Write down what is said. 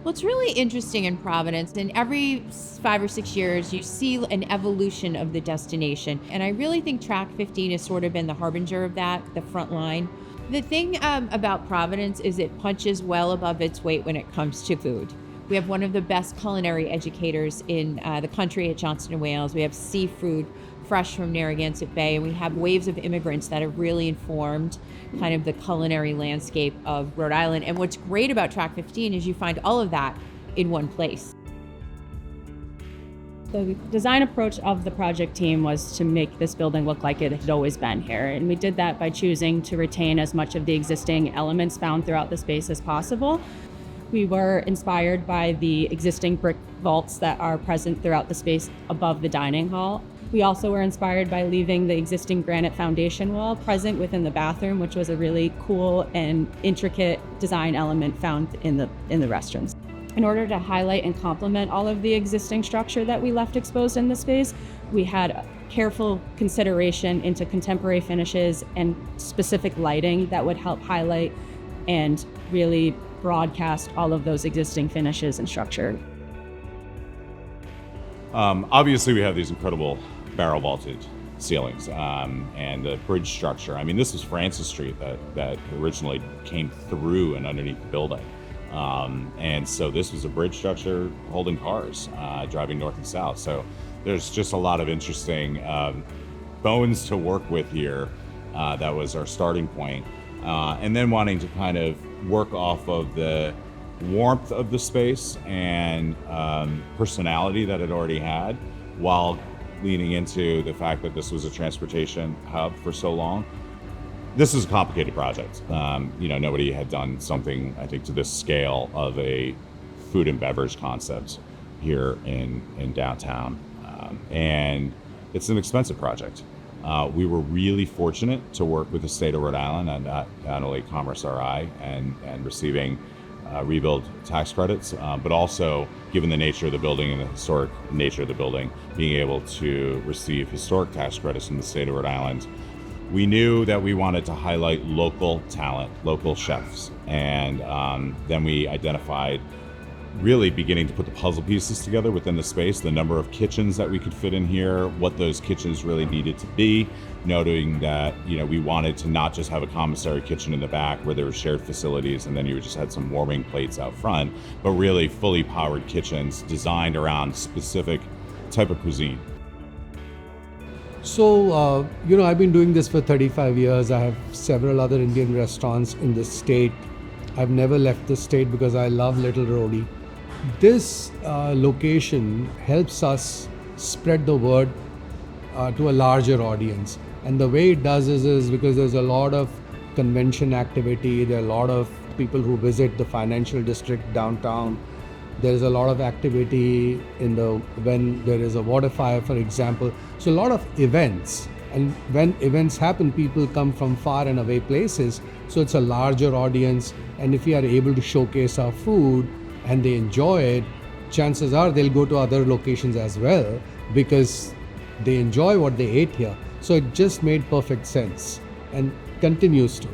Well, it's really interesting in Providence, and every 5 or 6 years, you see an evolution of the destination. And I really think Track 15 has sort of been the harbinger of that, the front line. The thing about Providence is it punches well above its weight when it comes to food. We have one of the best culinary educators in the country at Johnson and Wales. We have seafood fresh from Narragansett Bay, and we have waves of immigrants that have really informed kind of the culinary landscape of Rhode Island. And what's great about Track 15 is you find all of that in one place. The design approach of the project team was to make this building look like it had always been here. And we did that by choosing to retain as much of the existing elements found throughout the space as possible. We were inspired by the existing brick vaults that are present throughout the space above the dining hall. We also were inspired by leaving the existing granite foundation wall present within the bathroom, which was a really cool and intricate design element found in the restrooms. In order to highlight and complement all of the existing structure that we left exposed in the space, we had careful consideration into contemporary finishes and specific lighting that would help highlight and really broadcast all of those existing finishes and structure. Obviously, we have these incredible barrel vaulted ceilings and the bridge structure. I mean, this is Francis Street that originally came through and underneath the building. And so this was a bridge structure holding cars driving north and south. So there's just a lot of interesting bones to work with here. That was our starting point. And then wanting to kind of work off of the warmth of the space and personality that it already had, while leaning into the fact that this was a transportation hub for so long. This is a complicated project. Nobody had done something, I think, to this scale of a food and beverage concept here in downtown. And it's an expensive project. We were really fortunate to work with the state of Rhode Island on not only Commerce RI and receiving rebuild tax credits, but also, given the nature of the building and the historic nature of the building, being able to receive historic tax credits from the state of Rhode Island. We knew that we wanted to highlight local talent, local chefs, and then we identified really beginning to put the puzzle pieces together within the space, the number of kitchens that we could fit in here, what those kitchens really needed to be, noting that we wanted to not just have a commissary kitchen in the back where there were shared facilities and then you just had some warming plates out front, but really fully powered kitchens designed around specific type of cuisine. So, I've been doing this for 35 years. I have several other Indian restaurants in the state. I've never left the state because I love Little Rhody. This location helps us spread the word to a larger audience. And the way it does is because there's a lot of convention activity, there are a lot of people who visit the financial district downtown. There's a lot of activity when there is a water fire, for example. So a lot of events. And when events happen, people come from far and away places. So it's a larger audience. And if we are able to showcase our food and they enjoy it, chances are they'll go to other locations as well because they enjoy what they ate here. So it just made perfect sense and continues to.